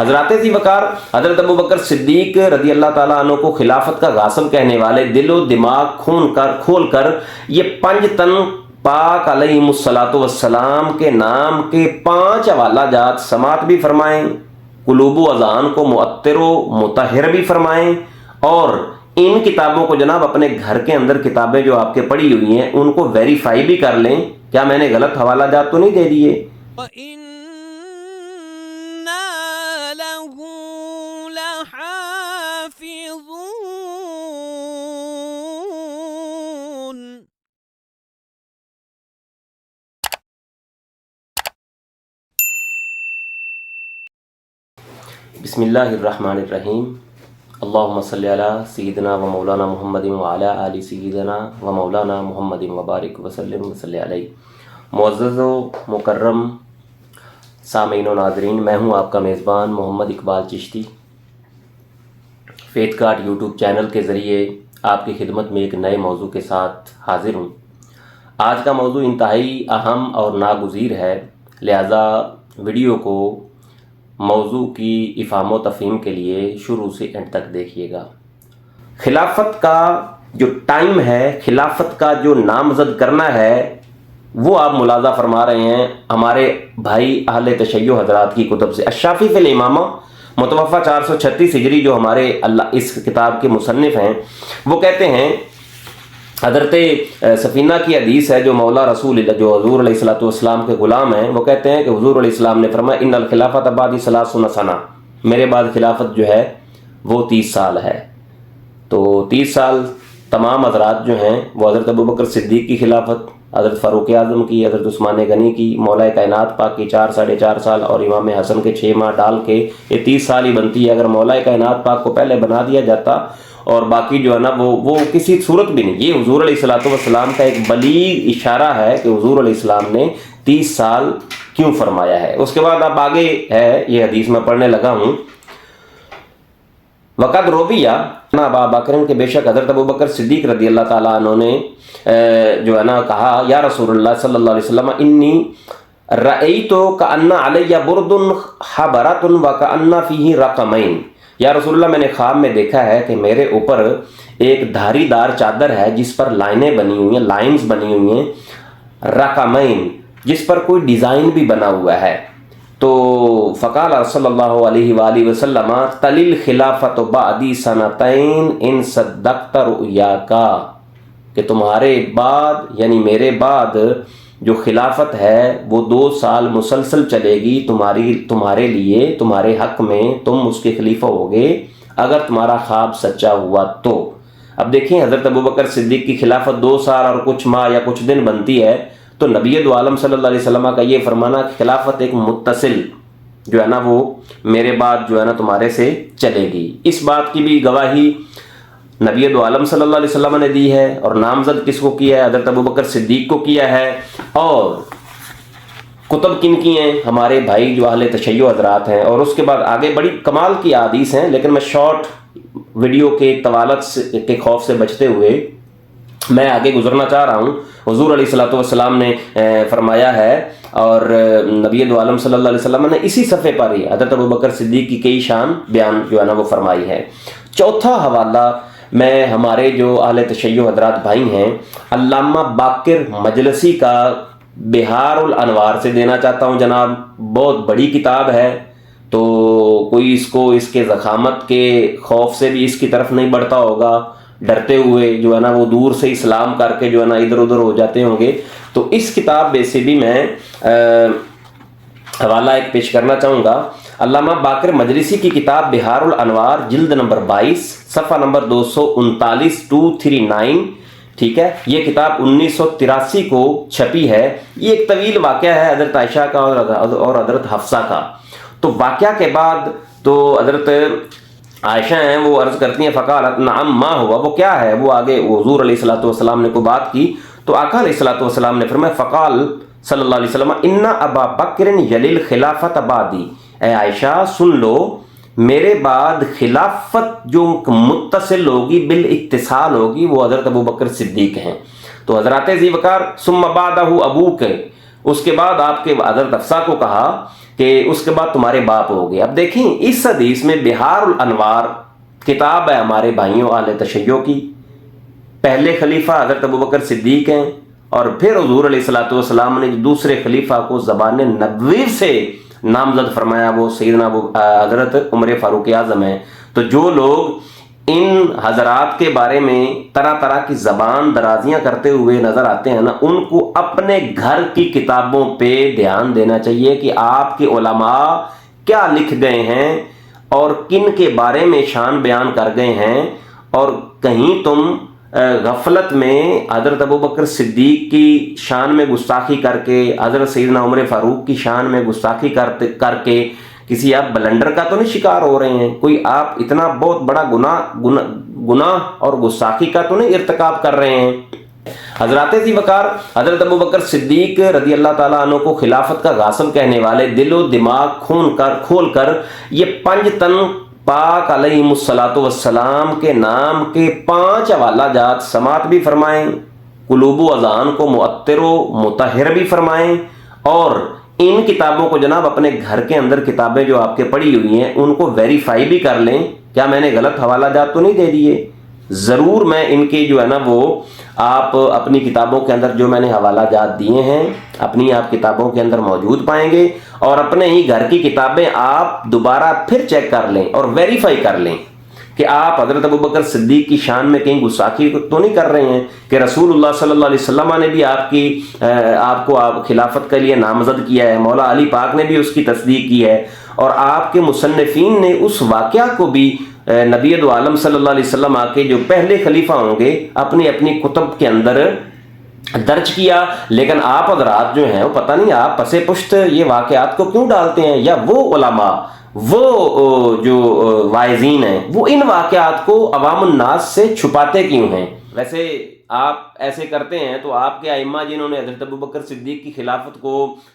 حضرات ذی وقار حضرت ابو بکر صدیق رضی اللہ تعالیٰ عنہ کو خلافت کا غاصب کہنے والے دل و دماغ کھول کر یہ 5 تن پاک علیہ الصلوۃ والسلام کے نام کے 5 حوالہ جات سماعت بھی فرمائیں، قلوب و اذان کو معطر و مطہر بھی فرمائیں، اور ان کتابوں کو جناب اپنے گھر کے اندر کتابیں جو آپ کے پڑھی ہوئی ہیں ان کو ویریفائی بھی کر لیں، کیا میں نے غلط حوالہ جات تو نہیں دے دیے؟ بسم اللہ الرحمن الرحیم، اللہم صلی علی سیدنا و مولانا محمد وعلی آل سیدنا و مولانا محمد وبارک وسلم وصلی علیہ۔ معزز و مکرم سامعین و ناظرین، میں ہوں آپ کا میزبان محمد اقبال چشتی، فیت کارٹ یوٹیوب چینل کے ذریعے آپ کی خدمت میں ایک نئے موضوع کے ساتھ حاضر ہوں۔ آج کا موضوع انتہائی اہم اور ناگزیر ہے، لہذا ویڈیو کو موضوع کی افہام و تفہیم کے لیے شروع سے اینڈ تک دیکھیے گا۔ خلافت کا جو ٹائم ہے، خلافت کا جو نامزد کرنا ہے، وہ آپ ملاحظہ فرما رہے ہیں ہمارے بھائی اہل تشیع حضرات کی کتب سے۔ الشافی فی الامامہ متوفہ 436 ہجری جو ہمارے اس کتاب کے مصنف ہیں، وہ کہتے ہیں، حضرت سفینہ کی حدیث ہے جو مولا رسول جو حضور علیہ الصلوۃ والسلام کے غلام ہیں، وہ کہتے ہیں کہ حضور علیہ السلام نے فرمایا ان الخلافۃ بعدی 30 سنہ، میرے بعد خلافت جو ہے وہ 30 سال ہے۔ تو 30 سال تمام حضرات جو ہیں وہ حضرت ابوبکر صدیق کی خلافت، حضرت فاروق اعظم کی، حضرت عثمان غنی کی، مولا کائنات پاک کی 4 ساڑھے 4 سال اور امام حسن کے 6 ماہ ڈال کے یہ 30 سال ہی بنتی ہے۔ اگر مولا کائنات پاک کو پہلے بنا دیا جاتا اور باقی جو ہے نا وہ کسی صورت بھی نہیں۔ یہ حضور علیہ الصلوۃ والسلام کا ایک بلیغ اشارہ ہے کہ حضور علیہ السلام نے 30 سال کیوں فرمایا ہے۔ اس کے بعد اب آگے ہے یہ حدیث میں پڑھنے لگا ہوں، وقت روبیہ نا ابا بکر کے بے شک حضرت ابو بکر صدیق رضی اللہ تعالیٰ عنہ نے جو ہے نا کہا، یا رسول اللہ صلی اللہ علیہ وسلم انی رأیت کأن علی برد حبرۃ وکأن فیہ رقمین، یا رسول اللہ میں نے خواب میں دیکھا ہے کہ میرے اوپر ایک دھاری دار چادر ہے جس پر لائنیں بنی ہوئی ہیں، لائنز بنی ہوئی ہیں، رقمین جس پر کوئی ڈیزائن بھی بنا ہوا ہے۔ تو فقال صلی اللہ علیہ وآلہ وسلم تلیل خلافت بعدی سنتین ان صدقت رؤیاکا، کہ تمہارے بعد یعنی میرے بعد جو خلافت ہے وہ 2 سال مسلسل چلے گی تمہارے لیے، تمہارے حق میں، تم اس کے خلیفہ ہوگے اگر تمہارا خواب سچا ہوا تو۔ اب دیکھیں حضرت ابوبکر صدیق کی خلافت 2 سال اور کچھ ماہ یا کچھ دن بنتی ہے، تو نبی دو عالم صلی اللہ علیہ وسلم کا یہ فرمانا کہ خلافت ایک متصل جو ہے نا وہ میرے بعد جو ہے نا تمہارے سے چلے گی، اس بات کی بھی گواہی نبی دو عالم صلی اللہ علیہ وسلم نے دی ہے، اور نامزد کس کو کیا ہے؟ حضرت ابوبکر صدیق کو کیا ہے۔ اور کتب کن کی ہیں؟ ہمارے بھائی جو اہل تشیع حضرات ہیں۔ اور اس کے بعد آگے بڑی کمال کی احادیث ہیں، لیکن میں شارٹ ویڈیو کے طوالت کے خوف سے بچتے ہوئے میں آگے گزرنا چاہ رہا ہوں۔ حضور علیہ الصلوۃ والسلام نے فرمایا ہے، اور نبی دو عالم صلی اللہ علیہ وسلم نے اسی صفحے پر ہی حضرت ابوبکر صدیق کی کئی شان بیان جو ہے نا وہ فرمائی ہے۔ چوتھا حوالہ میں ہمارے جو اہل تشیع حضرات بھائی ہیں علامہ باقر مجلسی کا بہار الانوار سے دینا چاہتا ہوں جناب۔ بہت بڑی کتاب ہے، تو کوئی اس کے ضخامت کے خوف سے بھی اس کی طرف نہیں بڑھتا ہوگا، ڈرتے ہوئے جو ہے نا وہ دور سے اسلام کر کے جو ہے نا ادھر ادھر ہو جاتے ہوں گے۔ تو اس کتاب میں سے بھی میں حوالہ ایک پیش کرنا چاہوں گا، علامہ باقر مجلسی کی کتاب بہار الانوار، جلد نمبر 22، صفحہ نمبر 239 239، ٹھیک ہے۔ یہ کتاب 1983 کو چھپی ہے۔ یہ ایک طویل واقعہ ہے حضرت عائشہ کا اور حضرت حفصہ کا۔ تو واقعہ کے بعد تو حضرت عائشہ ہیں وہ عرض کرتی ہیں فقالت نعم ما ہوا، وہ کیا ہے؟ وہ آگے حضور علیہ الصلوۃ والسلام نے کوئی بات کی، تو آقا علیہ الصلوۃ والسلام نے فرمایا فقال صلی اللہ علیہ وسلم ان ابا بکر یلیل خلافت بعدی، اے عائشہ سن لو میرے بعد خلافت جو متصل ہوگی بالاتصال ہوگی وہ حضرت ابو بکر صدیق ہیں۔ تو حضرات ذی وقار ثم بعدہ ابوک، اس کے بعد آپ کے حضرت حفصہ کو کہا کہ اس کے بعد تمہارے باپ ہو گئے۔ اب دیکھیں اس حدیث میں بہار الانوار کتاب ہے ہمارے بھائیوں اہل تشیع کی، پہلے خلیفہ حضرت ابوبکر صدیق ہیں، اور پھر حضور علیہ الصلوۃ والسلام نے جو دوسرے خلیفہ کو زبان نبوی سے نامزد فرمایا وہ سیدنا حضرت عمر فاروق اعظم ہیں۔ تو جو لوگ ان حضرات کے بارے میں طرح طرح کی زبان درازیاں کرتے ہوئے نظر آتے ہیں نا، ان کو اپنے گھر کی کتابوں پہ دھیان دینا چاہیے کہ آپ کے علماء کیا لکھ گئے ہیں اور کن کے بارے میں شان بیان کر گئے ہیں، اور کہیں تم غفلت میں حضرت ابوبکر صدیق کی شان میں گستاخی کر کے، حضرت سیدنا عمر فاروق کی شان میں گستاخی کر کے کسی آپ بلنڈر کا تو نہیں شکار ہو رہے ہیں، کوئی آپ اتنا بہت بڑا گناہ اور گستاخی کا تو نہیں ارتکاب کر رہے ہیں۔ حضرات ذی وقار حضرت ابوبکر صدیق رضی اللہ تعالیٰ عنہ کو خلافت کا غاصب کہنے والے دل و دماغ کھول کر یہ 5 تن پاک علیہ الصلوۃ والسلام کے نام کے 5 حوالہ جات سماعت بھی فرمائیں، قلوب و اذان کو معطر و مطہر بھی فرمائیں، اور ان کتابوں کو جناب اپنے گھر کے اندر کتابیں جو آپ کے پڑھی ہوئی ہیں ان کو ویریفائی بھی کر لیں، کیا میں نے غلط حوالہ جات تو نہیں دے دیے؟ ضرور میں ان کے جو ہے نا وہ آپ اپنی کتابوں کے اندر جو میں نے حوالہ جات دیے ہیں اپنی آپ کتابوں کے اندر موجود پائیں گے، اور اپنے ہی گھر کی کتابیں آپ دوبارہ پھر چیک کر لیں اور ویریفائی کر لیں کہ آپ حضرت ابوبکر صدیق کی شان میں کہیں گستاخی تو نہیں کر رہے ہیں، کہ رسول اللہ صلی اللہ علیہ وسلم نے بھی آپ کو خلافت کے لیے نامزد کیا ہے، مولا علی پاک نے بھی اس کی تصدیق کی ہے، اور آپ کے مصنفین نے اس واقعہ کو بھی نبی دو عالم صلی اللہ علیہ وسلم کے جو پہلے خلیفہ ہوں گے اپنی اپنی کتب کے اندر درج کیا۔ لیکن آپ حضرات جو ہیں وہ پتہ نہیں آپ پسے پشت یہ واقعات کو کیوں ڈالتے ہیں، یا وہ علماء وہ جو واعظین ہیں وہ ان واقعات کو عوام الناس سے چھپاتے کیوں ہیں؟ ویسے آپ ایسے کرتے ہیں تو آپ کے ائمہ جنہوں نے حضرت ابوبکر صدیق کی خلافت کو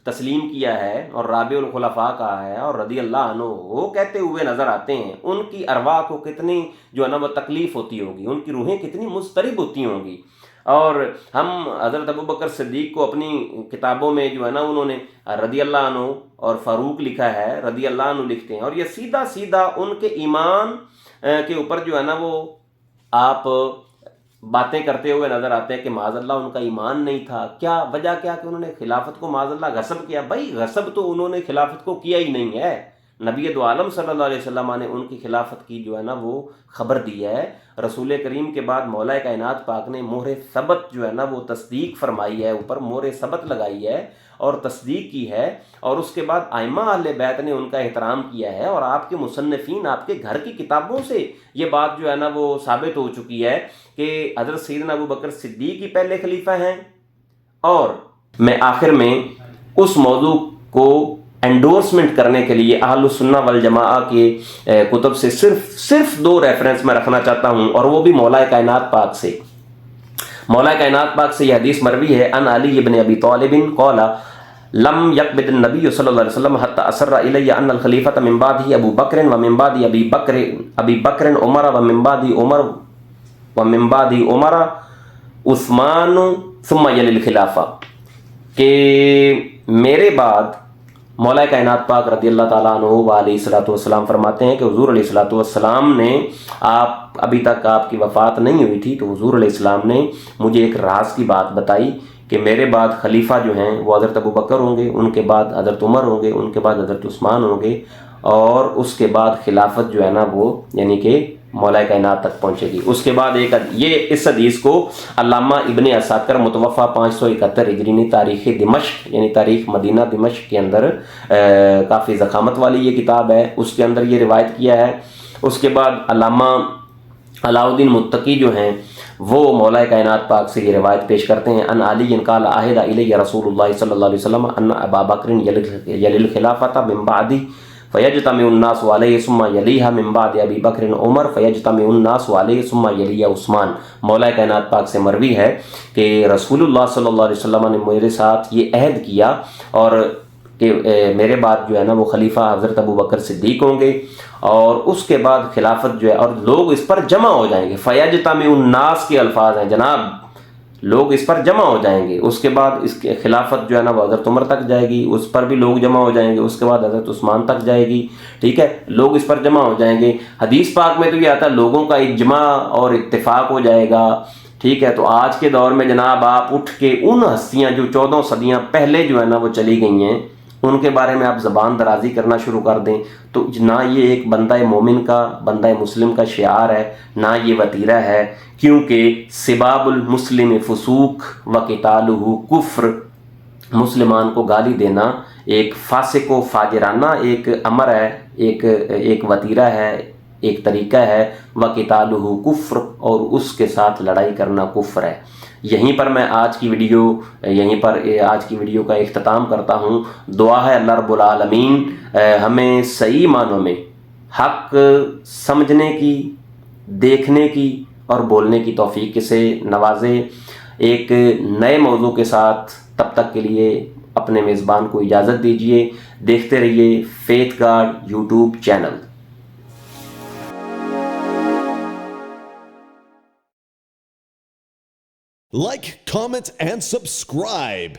تسلیم کیا ہے اور رابع الخلفاء کہا ہے اور رضی اللہ عنہ وہ کہتے ہوئے نظر آتے ہیں، ان کی ارواح کو کتنی جو ہے نا وہ تکلیف ہوتی ہوگی، ان کی روحیں کتنی مضطرب ہوتی ہوں گی، اور ہم حضرت ابوبکر صدیق کو اپنی کتابوں میں جو ہے نا انہوں نے رضی اللہ عنہ اور فاروق لکھا ہے، رضی اللہ عنہ لکھتے ہیں، اور یہ سیدھا سیدھا ان کے ایمان کے اوپر جو ہے نا وہ آپ باتیں کرتے ہوئے نظر آتے ہیں کہ معاذ اللہ ان کا ایمان نہیں تھا۔ کیا وجہ کیا کہ انہوں نے خلافت کو معاذ اللہ غصب کیا؟ بھائی غصب تو انہوں نے خلافت کو کیا ہی نہیں ہے، نبی دو عالم صلی اللہ علیہ وسلم نے ان کی خلافت کی جو ہے نا وہ خبر دی ہے، رسول کریم کے بعد مولا کائنات پاک نے مہر ثبت جو ہے نا وہ تصدیق فرمائی ہے، اوپر مہر ثبت لگائی ہے اور تصدیق کی ہے، اور اس کے بعد ائمہ اہل بیت نے ان کا احترام کیا ہے، اور آپ کے مصنفین آپ کے گھر کی کتابوں سے یہ بات جو ہے نا وہ ثابت ہو چکی ہے کہ حضرت سیدنا ابوبکر صدیق ہی پہلے خلیفہ ہیں۔ اور میں آخر میں اس موضوع کو انڈورسمنٹ کرنے کے لیے اہل السنہ والجماعہ کے کتب سے صرف 2 ریفرنس میں رکھنا چاہتا ہوں، اور وہ بھی مولا کائنات پاک سے۔ مولا کائنات پاک سے یہ حدیث مروی ہے، ان علی ابن ابی طالب قال لم يقبض النبي صلی اللہ علیہ وسلم حتى اسر الي ان الخلیفۃ من بعده ابو بکر ومن بعد ابی بکر عمر ومن بعد عمر عثمان ثم يلي الخلافہ، کہ میرے بعد مولا کائنات پاک رضی اللہ تعالیٰ عنہ علیہ الصلوۃ والسلام فرماتے ہیں کہ حضور علیہ الصلوۃ والسلام نے ابھی تک آپ کی وفات نہیں ہوئی تھی تو حضور علیہ السلام نے مجھے ایک راز کی بات بتائی کہ میرے بعد خلیفہ جو ہیں وہ حضرت ابوبکر ہوں گے، ان کے بعد حضرت عمر ہوں گے، ان کے بعد حضرت عثمان ہوں گے، اور اس کے بعد خلافت جو ہے نا وہ یعنی کہ مولا کائنات تک پہنچے گی۔ اس کے بعد یہ اس حدیث کو علامہ ابن عساکر متوفہ 571 ہجری تاریخ دمشق یعنی تاریخ مدینہ دمشق کے اندر کافی ضخامت والی یہ کتاب ہے، اس کے اندر یہ روایت کیا ہے۔ اس کے بعد علامہ علاء الدین متقی جو ہیں وہ مولا کائنات پاک سے یہ روایت پیش کرتے ہیں، ان علی قال عہد الی رسول اللہ صلی اللہ علیہ وسلم ان ابا بکر یلی الخلافۃ من بعدی فیجتمع الناس علیہ ثم یلیہ من بعد ابی بکر عمر فیجتمع الناس علیہ ثم یلیہ عثمان۔ مولا کائنات پاک سے مروی ہے کہ رسول اللہ صلی اللہ علیہ وسلم نے میرے ساتھ یہ عہد کیا اور کہ میرے بعد جو ہے نا وہ خلیفہ حضرت ابوبکر صدیق ہوں گے، اور اس کے بعد خلافت جو ہے اور لوگ اس پر جمع ہو جائیں گے۔ فیجتمع الناس کے الفاظ ہیں جناب، لوگ اس پر جمع ہو جائیں گے. اس کے بعد اس کے خلافت جو ہے نا وہ حضرت عمر تک جائے گی, اس پر بھی لوگ جمع ہو جائیں گے. اس کے بعد حضرت عثمان تک جائے گی. ٹھیک ہے, لوگ اس پر جمع ہو جائیں گے. حدیث پاک میں تو یہ آتا ہے لوگوں کا اجماع اور اتفاق ہو جائے گا. ٹھیک ہے, تو آج کے دور میں جناب آپ اٹھ کے ان ہستیاں جو 14 صدیاں پہلے جو ہے نا وہ چلی گئی ہیں ان کے بارے میں آپ زبان درازی کرنا شروع کر دیں, تو نہ یہ ایک بندہ مومن کا, بندہ مسلم کا شعار ہے, نہ یہ وتیرہ ہے. کیونکہ سباب المسلم فسوق و قتالہ کفر, مسلمان کو گالی دینا ایک فاسق و فاجرانہ ایک امر ہے, ایک وتیرہ ہے, ایک طریقہ ہے. وَقِتَالُهُ کفر, اور اس کے ساتھ لڑائی کرنا کفر ہے. یہیں پر میں آج کی ویڈیو کا اختتام کرتا ہوں. دعا ہے اللہ رب العالمین ہمیں صحیح معنوں میں حق سمجھنے کی, دیکھنے کی اور بولنے کی توفیق سے نوازے. ایک نئے موضوع کے ساتھ تب تک کے لیے اپنے میزبان کو اجازت دیجیے. دیکھتے رہیے faith guard YouTube channel. Like, comment, and subscribe.